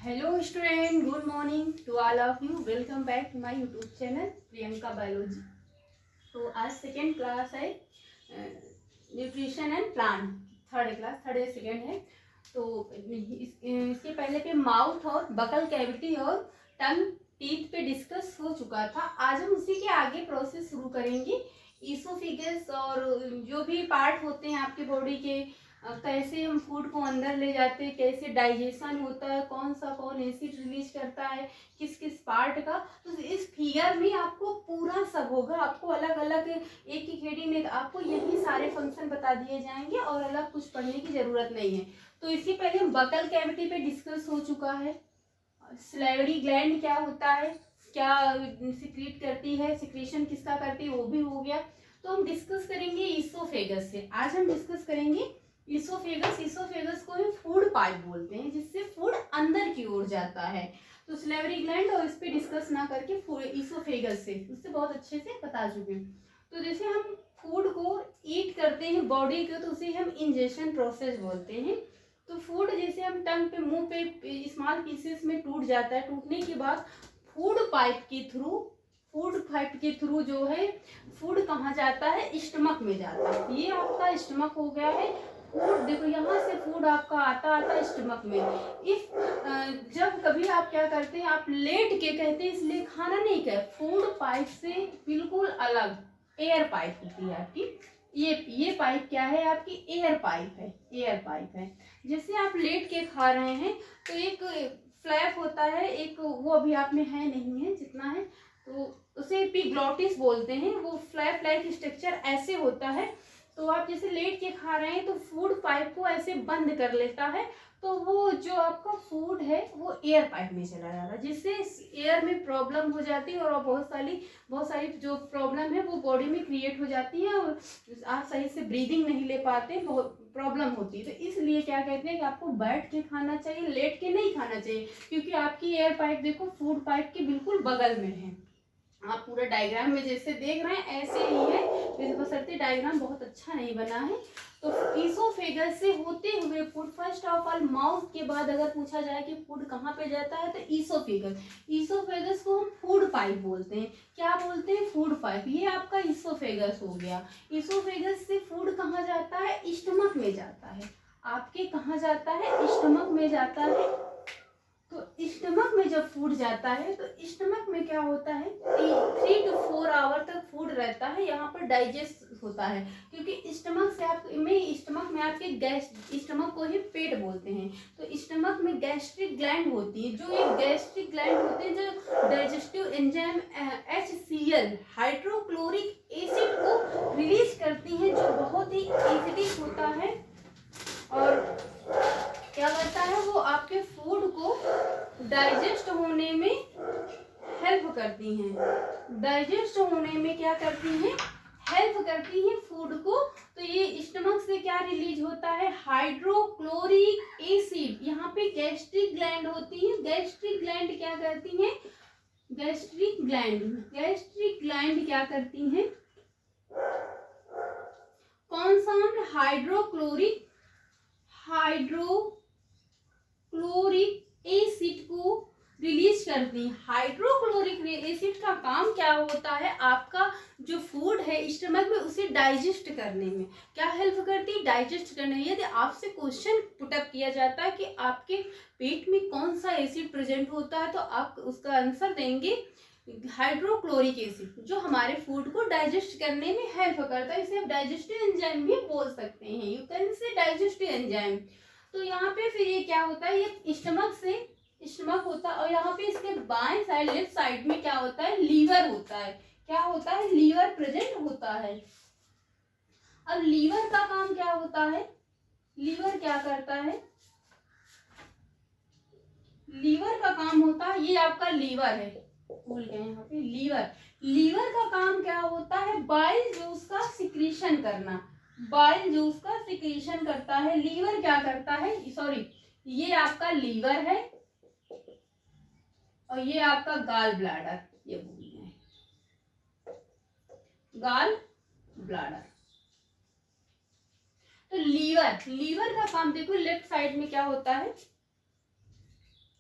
Hello student, good morning to all of you. Welcome back to my YouTube channel Priyanka biology. तो आज second class है nutrition and plant, third या second है। तो इसके पहले पे माउथ और बकल कैविटी और टंग टीथ पे डिस्कस हो चुका था। आज हम उसी के आगे प्रोसेस शुरू करेंगे। ईसोफेगस और जो भी पार्ट होते हैं आपके बॉडी के, कैसे हम फूड को अंदर ले जाते हैं, कैसे डाइजेशन होता है, कौन एसिड रिलीज करता है, किस किस पार्ट का। तो इस फिगर में आपको पूरा सब होगा। आपको अलग अलग एक ही हेडिंग में आपको यही सारे फंक्शन बता दिए जाएंगे और अलग कुछ पढ़ने की जरूरत नहीं है। तो इससे पहले हम बकल कैविटी पे डिस्कस हो चुका है। सलाइवरी ग्लैंड क्या होता है, क्या सिक्रीट करती है, सिक्रीशन किसका करती है, वो भी हो गया। तो हम डिस्कस करेंगे ईसोफेगस से। आज हम डिस्कस करेंगे ईसोफेगस को हम फूड पाइप बोलते हैं, जिससे फूड अंदर की ओर जाता है। तो सलाइवरी ग्लैंड और इस पे डिस्कस ना करके ईसोफेगस से उससे बहुत अच्छे से बता चुके हैं। तो जैसे हम फूड को ईट करते हैं बॉडी को, तो उसे हम इंजेशन प्रोसेस बोलते हैं। तो फूड जैसे हम टंग पे, मुंह पे स्मॉल पीसेस में टूट जाता है, टूटने के बाद फूड पाइप के थ्रू जो है फूड कहाँ जाता है, स्टमक में जाता है। ये आपका स्टमक हो गया है। फूड देखो, यहाँ से फूड आपका आता स्टमक में। इफ जब कभी आप क्या करते हैं, आप लेट के कहते हैं इसलिए खाना नहीं खाए, फूड पाइप से बिल्कुल अलग एयर पाइप होती है आपकी। ये पाइप क्या है, आपकी एयर पाइप है। जैसे आप लेट के खा रहे हैं तो एक फ्लैप होता है, एक वो अभी आप में है नहीं है, जितना है तो उसे एपिग्लॉटिस बोलते हैं। वो फ्लैप लाइक स्ट्रक्चर ऐसे होता है। तो आप जैसे लेट के खा रहे हैं तो फूड पाइप को ऐसे बंद कर लेता है, तो वो जो आपका फूड है वो एयर पाइप में चला जाता है, जिससे एयर में प्रॉब्लम हो जाती है और बहुत सारी जो प्रॉब्लम है वो बॉडी में क्रिएट हो जाती है और आप सही से ब्रीदिंग नहीं ले पाते, बहुत प्रॉब्लम होती है। तो इसलिए क्या कहते हैं कि आपको बैठ के खाना चाहिए, लेट के नहीं खाना चाहिए, क्योंकि आपकी एयर पाइप देखो फूड पाइप के बिल्कुल बगल में है। आप पूरा डायग्राम में जैसे देख रहे हैं ऐसे ही है, बशर्ते डायग्राम बहुत अच्छा नहीं बना है। तो ईसोफेगस से होते हुए food, first of all mouth के बाद अगर पूछा जाए कि फूड कहाँ पे जाता है, तो ईसोफेगस को हम फूड पाइप बोलते हैं। क्या बोलते हैं, फूड पाइप। ये आपका ईसोफेगस हो गया। ईसोफेगस से फूड कहाँ जाता है, स्टमक में जाता है। आपके कहाँ जाता है, स्टमक में जाता है। तो स्टमक में जब फूड जाता है तो स्टमक में क्या होता है, 3 to 4 आवर तक फूड रहता है, यहाँ पर डाइजेस्ट होता है। क्योंकि स्टमक में आपके गैस, स्टमक को ही पेट बोलते हैं। तो स्टमक में गैस्ट्रिक ग्लैंड होती है, जो एक गैस्ट्रिक ग्लैंड होते हैं जो digestive enzyme HCl hydrochloric acid को रिलीज करती हैं, जो बहुत ही एसिडिक होता है। और क्या करता है, वो आपके फूड को डाइजेस्ट होने में हेल्प करती हैं। डाइजेस्ट होने में क्या करती हैं, हेल्प करती हैं फूड को। तो ये स्टमक से क्या रिलीज होता है, हाइड्रोक्लोरिक एसिड। यहाँ पे गैस्ट्रिक ग्लैंड होती है। गैस्ट्रिक ग्लैंड क्या करती हैं, गैस्ट्रिक ग्लैंड क्या करती हैं, कौन सा, हाइड्रोक्लोरिक एसिड को रिलीज करती है। हाइड्रोक्लोरिक एसिड का काम क्या होता है, आपका जो फूड है स्टमक में उसे डाइजेस्ट करने में क्या हेल्प करती है, डाइजेस्ट करने में। यदि आपसे क्वेश्चन पुटअप किया जाता है कि आपके पेट में कौन सा एसिड प्रेजेंट होता है, तो आप उसका आंसर देंगे हाइड्रोक्लोरिक एसिड, जो हमारे फूड को डाइजेस्ट करने में हेल्प करता है। इसे आप डाइजेस्टिव एंजाइम भी बोल सकते हैं, you can say digestive enzyme. तो यहाँ पे फिर ये क्या होता है, ये स्टमक होता है। और यहाँ पे इसके बाएं साइड, लेफ्ट साइड में क्या होता है, लीवर होता है। क्या होता है, लीवर प्रेजेंट होता है। अब लीवर का काम क्या होता है, लीवर क्या करता है, लीवर का काम होता है, ये आपका लीवर है, भूल गए यहाँ पे, लीवर का काम क्या होता है, बाइल जूस का सिक्रीशन करना। बाइल जूस का सिक्रीशन करता है लीवर। क्या करता है, सॉरी, ये आपका लीवर है और ये आपका गाल ब्लैडर, ये भूल गए, गाल ब्लैडर। तो लीवर का काम देखो, लेफ्ट साइड में क्या होता है,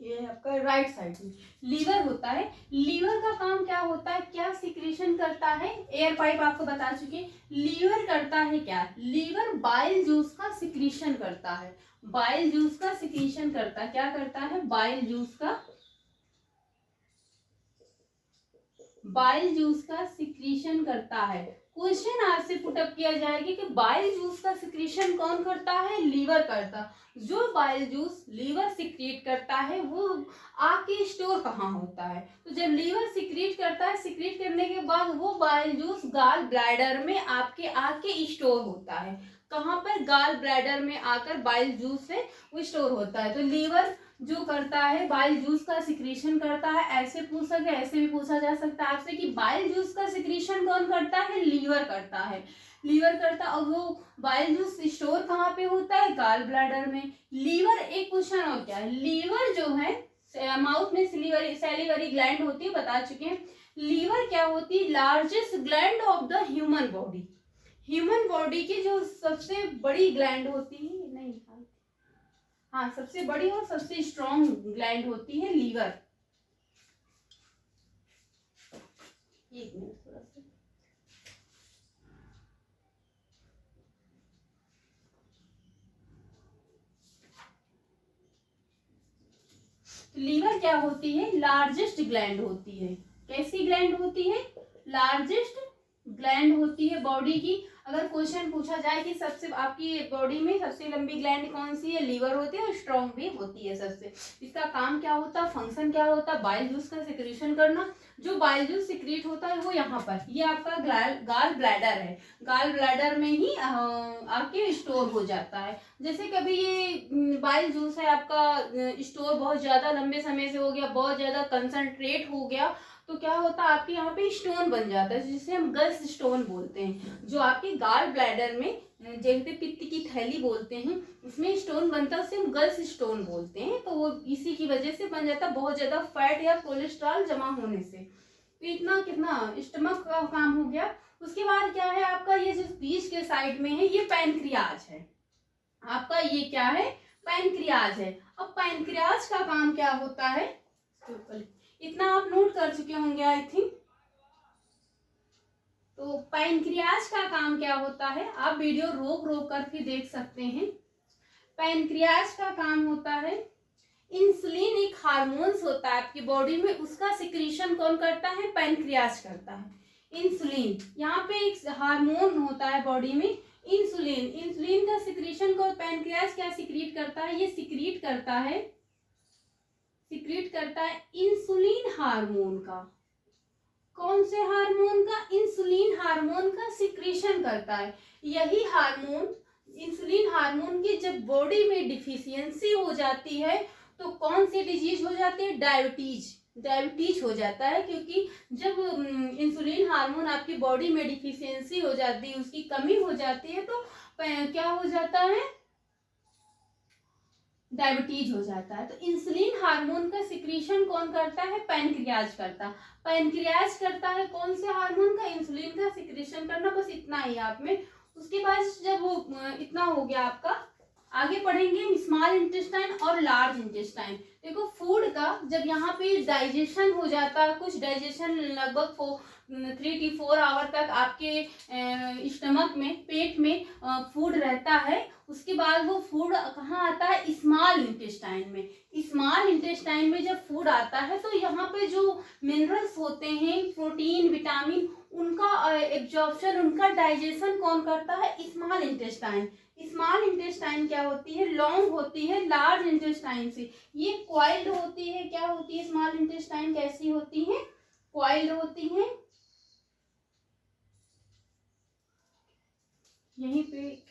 ये है आपका राइट साइड में लीवर होता है। लीवर का काम क्या होता है, क्या सिक्रीशन करता है, एयर पाइप आपको बता चुके हैं। लीवर करता है क्या, लीवर बाइल जूस का सिक्रीशन करता है, बाइल जूस का सिक्रीशन करता है, क्या करता है, बाइल जूस का सिक्रीशन करता है। क्वेश्चन आपसे पुटअप किया जाएगा कि बाइल जूस का सिक्रीशन कौन करता है, लीवर करता। जो बाइल जूस लीवर सिक्रीट करता है वो आके स्टोर कहाँ होता है, तो जब लीवर सिक्रीट करता है, सिक्रीट करने के बाद वो बाइल जूस गाल ब्लैडर में आपके आके स्टोर होता है। कहाँ पर, गाल ब्लैडर में आकर बाइल जूस से वो स्टोर होता है। तो लीवर जो करता है बाइल जूस का सिक्रीशन करता है। ऐसे पूछ सकते, ऐसे भी पूछा जा सकता है आपसे कि बाइल जूस का सिक्रीशन कौन करता है, लीवर करता है, लीवर करता। और वो बाइल जूस स्टोर कहाँ पे होता है, गाल ब्लैडर में। लीवर, एक क्वेश्चन और क्या है, लीवर जो है माउथ में सैलिवरी ग्लैंड होती है, बता चुके हैं। लीवर क्या होती है, largest gland of the human body, human body की जो सबसे बड़ी ग्लैंड होती है, नहीं हाँ सबसे बड़ी और सबसे स्ट्रॉन्ग ग्लैंड होती है लीवर। एक मिनट थोड़ा सा, लीवर क्या होती है, लार्जेस्ट ग्लैंड होती है। कैसी ग्लैंड होती है, लार्जेस्ट ग्लैंड होती है बॉडी की। अगर क्वेश्चन पूछा जाए कि सबसे आपकी बॉडी में सबसे लंबी ग्लैंड कौन सी है, लीवर होती है और स्ट्रॉन्ग भी होती है सबसे। इसका काम क्या होता है, फंक्शन क्या होता है, बाइल जूस का सिक्रीशन करना। जो बाइल जूस सिक्रीट होता है वो यहाँ पर, ये आपका गाल ब्लैडर है, गाल ब्लैडर में ही आके स्टोर हो जाता है। जैसे कभी ये बाइल जूस है आपका स्टोर बहुत ज्यादा लंबे समय से हो गया, बहुत ज्यादा कंसंट्रेट हो गया, तो क्या होता है आपके यहाँ पे स्टोन बन जाता है, जिसे हम गल्स स्टोन बोलते हैं। जो आपके गाल ब्लैडर में जैसे पित्त की थैली बोलते हैं, उसमें स्टोन बनता है, उसे हम गल्स स्टोन बोलते हैं। तो वो इसी की वजह से बन जाता है, बहुत ज्यादा फैट या कोलेस्ट्रॉल जमा होने से। तो इतना कितना स्टमक का काम हो गया। उसके बाद क्या है आपका, ये जो बीच के साइड में है ये पैनक्रियाज है आपका, ये क्या है, पैनक्रियाज है। अब पैनक्रियाज का काम क्या होता है, इतना आप नोट कर चुके होंगे आई थिंक। तो पैनक्रियाज का काम क्या होता है, आप वीडियो रोक रोक कर भी देख सकते हैं। पैनक्रियाज का काम होता है, इंसुलिन एक हार्मोन्स होता है आपकी बॉडी में, उसका सिक्रीशन कौन करता है, पैनक्रियाज करता है। इंसुलिन, यहाँ पे एक हार्मोन होता है बॉडी में इंसुलिन, इंसुलिन का सिक्रीशन को पैनक्रियाज क्या सिक्रीट करता है, ये सिक्रीट करता है इंसुलिन हार्मोन का। कौन से हार्मोन का, इंसुलिन हार्मोन का सिक्रीशन करता है। यही हार्मोन, इंसुलिन हार्मोन की जब बॉडी में डिफिशियंसी हो जाती है तो कौन सी डिजीज हो जाती है, डायबिटीज हो जाता है। क्योंकि जब इंसुलिन हार्मोन आपकी बॉडी में डिफिशियंसी हो जाती है, उसकी कमी हो जाती है, तो क्या हो जाता है, डायबिटीज हो जाता है। तो इंसुलिन हार्मोन का सिक्रीशन कौन करता है, पैनक्रियाज करता है। पैनक्रियाज करता है कौन से हार्मोन का, इंसुलिन का सिक्रीशन करना, बस इतना ही आप में। उसके बाद जब वो इतना हो गया आपका, आगे पढ़ेंगे स्मॉल इंटेस्टाइन और लार्ज इंटेस्टाइन। देखो फूड का जब यहाँ पे डाइजेशन हो जाता है, कुछ डाइजेशन लगभग 3 to 4 आवर तक आपके स्टमक में, पेट में फूड रहता है। उसके बाद वो फूड कहाँ आता है, स्मॉल इंटेस्टाइन में। स्मॉल इंटेस्टाइन में जब फूड आता है तो यहाँ पे जो मिनरल्स होते हैं, प्रोटीन, विटामिन, उनका एब्जॉर्प्शन, उनका डाइजेशन कौन करता है, स्मॉल इंटेस्टाइन। स्मॉल इंटेस्टाइन क्या होती है, लॉन्ग होती है लार्ज इंटेस्टाइन से, ये क्वाइल्ड होती है। क्या होती है स्मॉल इंटेस्टाइन, कैसी होती है, क्वाइल्ड होती है। यहीं पे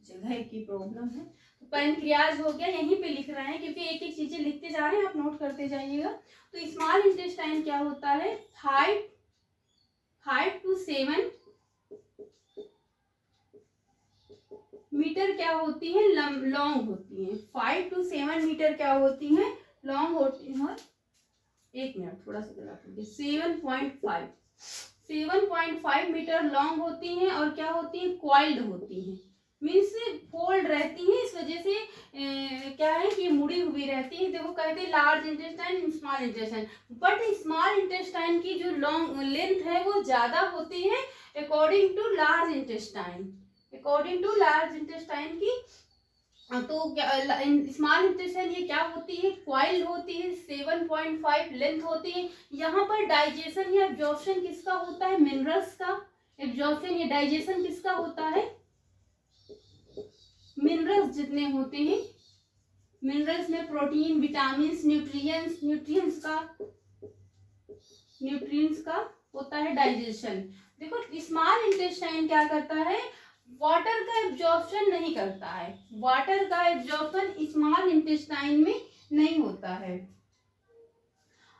जगह की प्रॉब्लम है, तो पैनक्रियाज हो गया, यहीं पे लिख रहे हैं क्योंकि एक एक चीजें लिखते जा रहे हैं, आप नोट करते जाइएगा। तो स्मॉल इंटेस्टाइन क्या होता है, 5 to 7 मीटर क्या होती है, लॉन्ग होती है। 5 to 7 मीटर क्या होती है, लॉन्ग होती है। एक मिनट थोड़ा सा गला, 7.5 मीटर लॉन्ग होती हैं और क्या होती है, क्वाइल्ड होती हैं। मीन्स फोल्ड रहती है, इस वजह से क्या है कि मुड़ी हुई रहती है। देखो कहते हैं large intestine small intestine, but small intestine की जो लॉन्ग लेंथ है वो ज्यादा होती है according to large intestine, according to large intestine की। तो स्मॉल इंटेस्टाइन ये क्या होती है, क्वाइल होती है, 7.5 लेंथ होती है। यहाँ पर डाइजेशन या एब्जॉर्प्शन किसका होता है, मिनरल्स का। एब्जॉर्प्शन या डाइजेशन किसका होता है, मिनरल्स जितने होते हैं, मिनरल्स में प्रोटीन, विटामिन, न्यूट्रिएंट्स का होता है डाइजेशन। देखो स्मॉल इंटेस्टाइन क्या करता है, वाटर का एब्जॉर्प्शन नहीं करता है, वाटर का एब्जॉर्प्शन स्मॉल इंटेस्टाइन में नहीं होता है।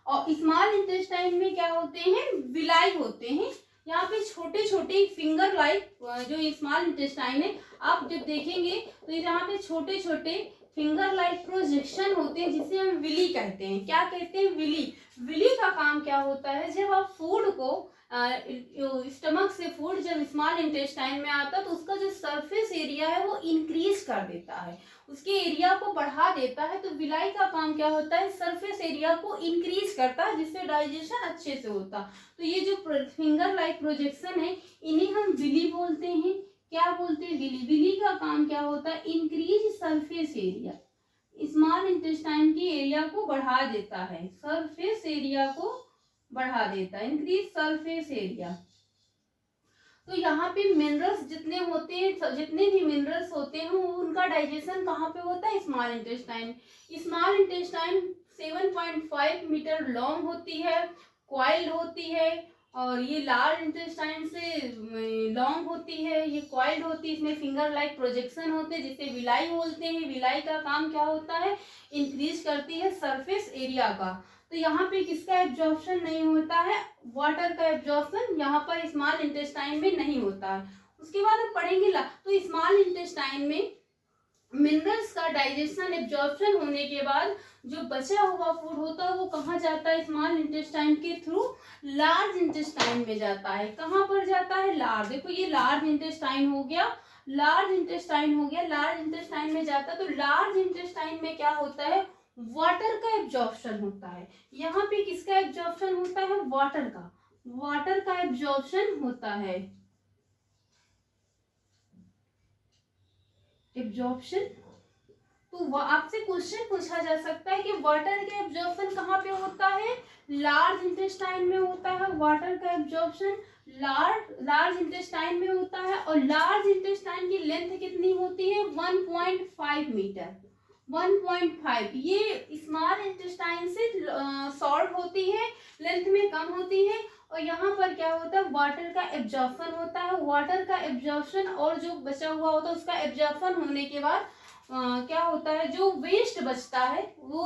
और स्मॉल इंटेस्टाइन में क्या होते हैं, विलाई होते हैं। यहाँ पे छोटे छोटे फिंगर लाइक जो स्मॉल इंटेस्टाइन है, आप जब देखेंगे तो यहाँ पे छोटे छोटे फिंगर लाइक प्रोजेक्शन होते हैं, जिसे हम विली कहते हैं। क्या कहते हैं, विली। विली का काम क्या होता है, जब आप फूड को स्टमक से फूड जब स्मॉल इंटेस्टाइन में आता है तो उसका जो सरफेस एरिया है वो इंक्रीज कर देता है, उसके एरिया को बढ़ा देता है। तो विलाई का काम क्या होता है, सरफेस एरिया को इंक्रीज करता है, जिससे डाइजेशन अच्छे से होता। तो ये जो फिंगर लाइक प्रोजेक्शन है इन्हें हम विली बोलते हैं। क्या बोलते हैं, विली। विली का काम क्या होता है, increase surface area, small intestine की एरिया को बढ़ा देता है, सरफेस एरिया को बढ़ा देता है, इंक्रीज सरफेस एरिया। तो यहाँ पे मिनरल्स जितने होते हैं, जितने भी मिनरल्स होते हैं उनका डाइजेशन कहाँ पे होता है, small intestine. Small intestine 7.5 metre long होती है, क्वाइल्ड होती है, और ये लार्ज इंटेस्टाइन से लॉन्ग होती है, ये क्वाइल्ड होती है, इसमें फिंगर लाइक प्रोजेक्शन होते हैं जिसे विलाई बोलते हैं। विलाई का काम क्या होता है, इंक्रीज करती है सरफेस एरिया का। तो यहाँ पे किसका एब्जॉर्प्शन नहीं होता है, वाटर का एब्जॉर्प्शन यहाँ पर स्मॉल इंटेस्टाइन में नहीं होता है। उसके बाद हम पढ़ेंगे तो स्मॉल इंटेस्टाइन में मिनरल्स का डाइजेशन एब्जॉर्प्शन होने के बाद जो बचा हुआ फूड होता है वो कहाँ जाता है, स्मॉल इंटेस्टाइन के थ्रू लार्ज इंटेस्टाइन में जाता है। कहाँ पर जाता है, लार्ज। देखो ये लार्ज इंटेस्टाइन हो गया, लार्ज इंटेस्टाइन हो गया, लार्ज इंटेस्टाइन में जाता है। तो लार्ज इंटेस्टाइन में क्या होता है, वाटर का एब्जॉर्प्शन होता है। यहाँ पे किसका एब्जॉर्प्शन होता है, वाटर का, वाटर का एब्जॉर्प्शन होता है। एब्जॉर्प्शन, तो आपसे क्वेश्चन पूछा जा सकता है कि वाटर का एब्जॉर्प्शन कहाँ पे होता है, लार्ज इंटेस्टाइन में होता है। वाटर का एब्जॉर्प्शन लार्ज इंटेस्टाइन में होता है। और लार्ज इंटेस्टाइन की लेंथ कितनी होती है, 1.5 मीटर, 1.5। ये स्मॉल इंटेस्टाइन से शॉर्ट होती है, लेंथ में कम होती है। और यहाँ पर क्या होता है, वाटर का एब्जॉर्प्शन होता है। वाटर का एब्जॉर्प्शन और जो बचा हुआ होता है उसका एब्जॉर्प्शन होने के बाद क्या होता है, जो वेस्ट बचता है वो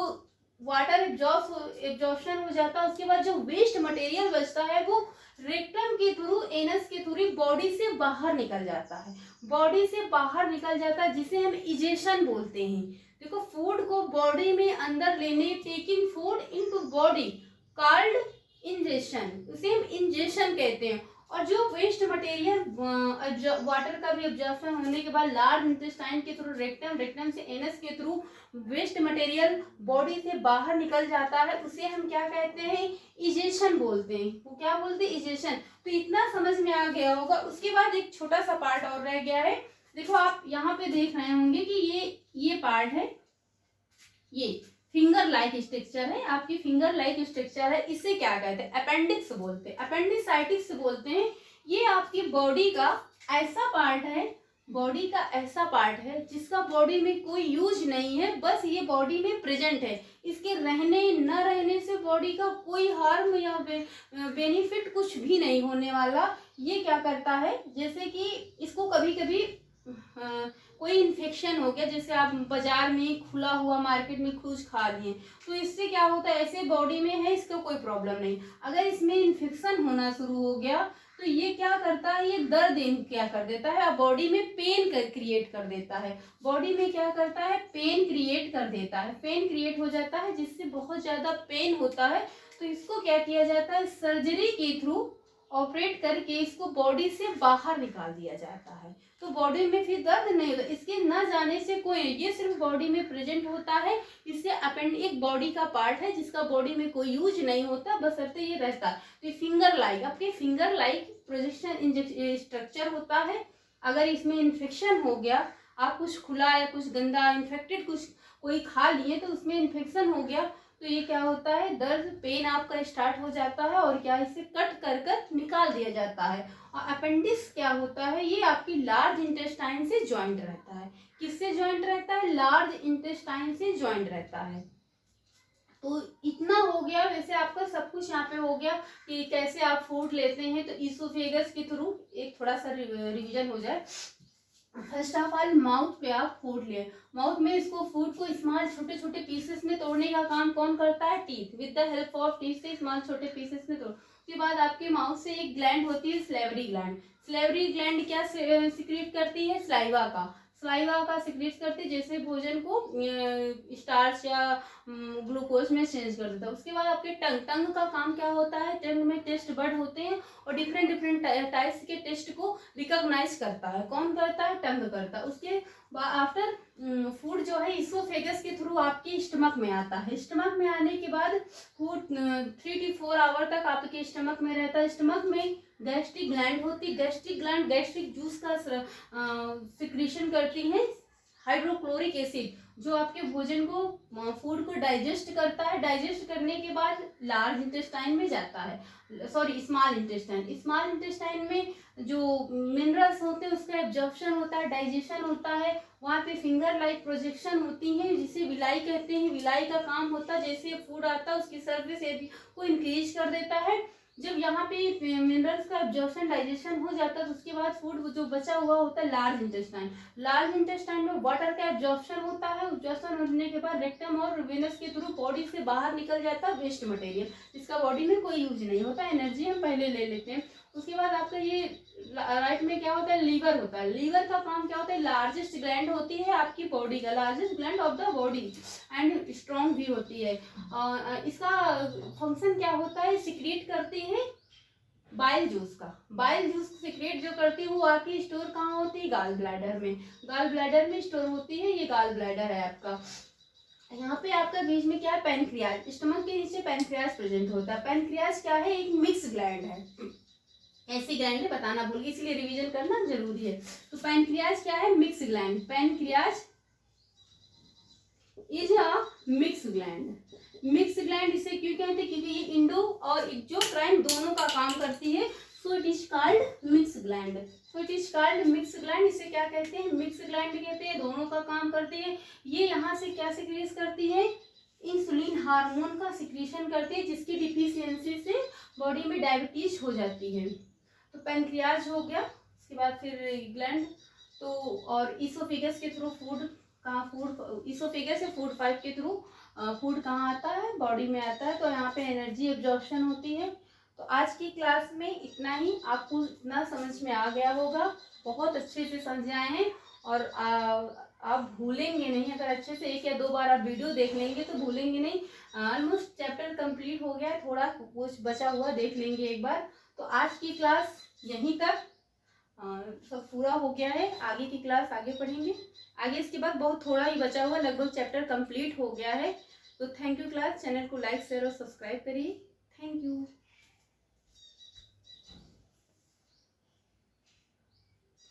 वाटर एब्जॉर्प्शन हो जाता है। उसके बाद जो वेस्ट मटेरियल बचता है वो रेक्टम के थ्रू, एनस के थ्रू बॉडी से बाहर निकल जाता है, बॉडी से बाहर निकल जाता है, जिसे हम इजेशन बोलते हैं। देखो फूड को बॉडी में अंदर लेने, taking food into body called ingestion, उसे हम इंजेशन कहते हैं। और जो वेस्ट मटेरियल वाटर का भी एब्जॉर्प्शन होने के बाद लार्ज इंटेस्टाइन के थ्रू रेक्टम, रेक्टम से एनस के थ्रू वेस्ट मटेरियल बॉडी से बाहर निकल जाता है, उसे हम क्या कहते हैं, इजेशन बोलते हैं। वो क्या बोलते हैं, इजेशन। तो इतना समझ में आ गया होगा। उसके बाद एक छोटा सा पार्ट और रह गया है। देखो आप यहाँ पे देख रहे होंगे कि ये पार्ट है, ये फिंगर लाइक स्ट्रक्चर है, आपकी फिंगर लाइक स्ट्रक्चर है। इसे क्या कहते हैं, अपेंडिक्स बोलते हैं, अपेंडिसाइटिस बोलते हैं। ये आपकी बॉडी का ऐसा पार्ट है, बॉडी का ऐसा पार्ट है जिसका बॉडी में कोई यूज नहीं है, बस ये बॉडी में प्रेजेंट है। इसके रहने न रहने से बॉडी का कोई हार्म या बेनिफिट कुछ भी नहीं होने वाला। ये क्या करता है, जैसे कि इसको कभी कभी कोई इन्फेक्शन हो गया, जैसे आप बाजार में खुला हुआ मार्केट में कुछ खा लिए, तो इससे क्या होता है, ऐसे बॉडी में है, इसका कोई प्रॉब्लम नहीं। अगर इसमें इन्फेक्शन होना शुरू हो गया तो ये क्या करता है, ये दर्द क्या कर देता है, बॉडी में पेन क्रिएट कर देता है। बॉडी में क्या करता है, पेन क्रिएट कर देता है, पेन क्रिएट हो जाता है, जिससे बहुत ज़्यादा पेन होता है। तो इसको क्या किया जाता है, सर्जरी के थ्रू ऑपरेट करके इसको बॉडी से बाहर निकाल दिया जाता है। तो बॉडी में फिर दर्द नहीं होता। इसके न जाने से कोई, ये सिर्फ बॉडी में प्रेजेंट होता है। इससे अपेंडिक्स एक बॉडी का पार्ट है जिसका बॉडी में कोई यूज नहीं होता, बशर्ते ये रहता है। तो फिंगर लाइक, आपके फिंगर लाइक प्रोजेक्शन स्ट्रक्चर होता है। अगर इसमें इन्फेक्शन हो गया, आप कुछ खुला या कुछ गंदा इन्फेक्टेड कुछ कोई खा लिए तो उसमें इन्फेक्शन हो गया, तो ये क्या होता है, दर्द पेन आपका स्टार्ट हो जाता है और क्या इसे कट कर कर निकाल दिया जाता है। और अपेंडिक्स क्या होता है, ये आपकी लार्ज इंटेस्टाइन से ज्वाइंट रहता है। किससे ज्वाइंट रहता है, लार्ज इंटेस्टाइन से ज्वाइंट रहता है। तो इतना हो गया। वैसे आपका सब कुछ यहाँ पे हो गया कि कैसे आप फूड लेते हैं। तो इसोफेगस के थ्रू एक थोड़ा सा रिवीजन हो जाए। फर्स्ट ऑफ ऑल माउथ पे आप फूड ले, माउथ में इसको फूड को स्मॉल छोटे छोटे पीसेस में तोड़ने का काम कौन करता है, teeth. With the help of teeth से स्मॉल छोटे पीसेस में तोड़। उसके बाद आपके माउथ से एक ग्लैंड होती है स्लेवरी ग्लैंड। स्लेवरी ग्लैंड क्या सिक्रीट करती है, सलाइवा का सिक्रीट करती है, जैसे भोजन को स्टार्च या ग्लूकोज में चेंज कर देता है। उसके बाद आपके टंग का काम क्या होता है, टंग में टेस्ट बड होते हैं और डिफरेंट टाइप्स के टेस्ट को रिकॉग्नाइज करता है। कौन करता है, टंग करता है। उसके आफ्टर फूड जो है इसोफेगस के थ्रू आपके स्टमक में आता है। स्टमक में आने के बाद फूड 3 to 4 आवर तक आपके स्टमक में रहता है। स्टमक में गैस्ट्रिक ग्लैंड होती है। गैस्ट्रिक ग्लैंड गैस्ट्रिक जूस का सिक्रीशन करती है, हाइड्रोक्लोरिक एसिड, जो आपके भोजन को फूड को डाइजेस्ट करता है। डाइजेस्ट करने के बाद लार्ज इंटेस्टाइन में जाता है, sorry small intestine. Small intestine में जो मिनरल्स होते हैं उसका एब्जॉर्प्शन होता है, डाइजेशन होता है। वहाँ पे फिंगर लाइक प्रोजेक्शन होती है जिसे विलाई कहते हैं। विलाई का काम होता है जैसे फूड आता है उसकी सर्फेस एरिया को इंक्रीज कर देता है। जब यहाँ पे मिनरल्स का एब्जॉर्प्शन डाइजेशन हो जाता है तो उसके बाद फूड जो बचा हुआ होता है लार्ज इंटेस्टाइन। लार्ज इंटेस्टाइन में वाटर का एब्जॉर्प्शन होता है। एब्जॉर्प्शन होने के बाद रेक्टम और वेनस के थ्रू बॉडी से बाहर निकल जाता है वेस्ट मटेरियल, जिसका बॉडी में कोई यूज नहीं होता। एनर्जी हम पहले ले लेते हैं। उसके बाद आपका ये राइट में क्या होता है, लीवर होता है। लीवर का काम क्या होता है, लार्जेस्ट ग्लैंड होती है आपकी बॉडी का, largest gland of the body and strong भी होती है। इसका फंक्शन क्या होता है, सिक्रीट करती है बाइल जूस का। बाइल जूस सिक्रेट जो करती है वो आके स्टोर कहाँ होती है, गाल ब्लैडर में। गाल ब्लैडर में स्टोर होती है। ये गाल ब्लैडर है आपका। यहाँ पे आपका बीच में क्या है, पैनक्रियाज। स्टमक के नीचे पैनक्रियाज प्रेजेंट होता है। पैनक्रियाज क्या है, एक मिक्स ग्लैंड है। ऐसी ग्लैंड है, बताना भूल गई, इसलिए रिवीजन करना जरूरी है। तो पैनक्रियाज क्या है, mix gland. Pancreas is a mix gland. Mix gland इसे क्यों कहते हैं, क्योंकि ये इंडो और एक्सोक्राइन दोनों का काम करती है। So it is called mix gland. So it is called mix gland. इसे क्या कहते हैं, मिक्स ग्लैंड कहते हैं। दोनों का काम करती है। ये यहाँ से क्या सिक्रीट करती है, इंसुलिन हार्मोन का सिक्रीशन करती है, जिसकी डिफिशियंसी से बॉडी में डायबिटीज हो जाती है। तो पैनक्रियाज हो गया। उसके बाद फिर ग्लैंड। तो और इसोफेगस के थ्रू फूड कहाँ, फूड इसोफेगस से फूड पाइप के थ्रू फूड कहाँ आता है, बॉडी में आता है। तो यहाँ पे एनर्जी एब्जॉर्प्शन होती है। तो आज की क्लास में इतना ही। आपको इतना समझ में आ गया होगा, बहुत अच्छे से समझ आए हैं। और आप भूलेंगे नहीं। अगर अच्छे से 1 या 2 बार आप वीडियो देख लेंगे तो भूलेंगे नहीं। ऑलमोस्ट चैप्टर कंप्लीट हो गया है, थोड़ा कुछ बचा हुआ देख लेंगे एक बार। तो आज की क्लास यहीं तक सब पूरा हो गया है। आगे की क्लास आगे पढ़ेंगे। आगे इसके बाद बहुत थोड़ा ही बचा हुआ, लगभग चैप्टर कंप्लीट हो गया है। तो थैंक यू क्लास। चैनल को लाइक शेयर और सब्सक्राइब करिए। Thank you.